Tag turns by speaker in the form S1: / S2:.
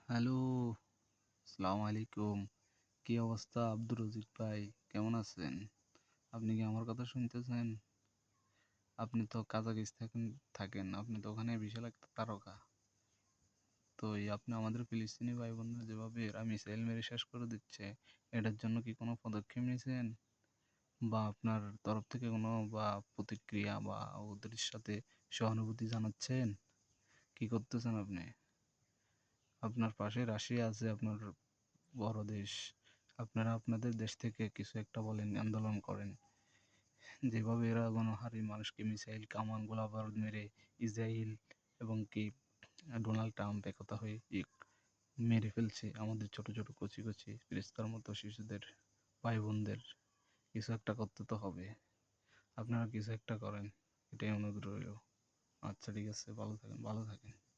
S1: Hello, আসসালামু আলাইকুম। কি অবস্থা আব্দুর রজিক ভাই? কেমন আছেন? আপনি কি আমার কথা শুনতেছেন? আপনি তো কাজাকিস্তান থাকেন। আপনি তো ওখানে বিশাল একটা তারকা। তো আপনি আমাদের ফিলিস্তিনি ভাই বোনদের যেভাবে এরা মিসাইল মেরে শেষ করে দিচ্ছে, এটার জন্য কি কোনো পদক্ষেপ নিয়েছেন? বা আপনার তরফ থেকে কোনো বা প্রতিক্রিয়া বা ওদের সাথে সহানুভূতি জানাচ্ছেন? কি করতেছেন আপনি? আপনার পাশে রাশিয়া আছে, আপনার বড় দেশ। আপনারা আপনাদের দেশ থেকে কিছু একটা বলেন, আন্দোলন করেন। যেভাবে এরা গণহারে মানুষকে মিসাইল কামান গোলা বারুদ মেরে ইসরায়েল এবং কি ডোনাল্ড ট্রাম্প একতা হয়ে মেরে ফেলছে আমাদের ছোট ছোট কচি কচি ফেরেশতার মতো শিশুদের, ভাই বোনদের। কিছু একটা করতে তো হবে। আপনারা কিছু একটা করেন, এটাই অনুরোধ রইল। আচ্ছা, ঠিক আছে, ভালো থাকেন, ভালো থাকেন।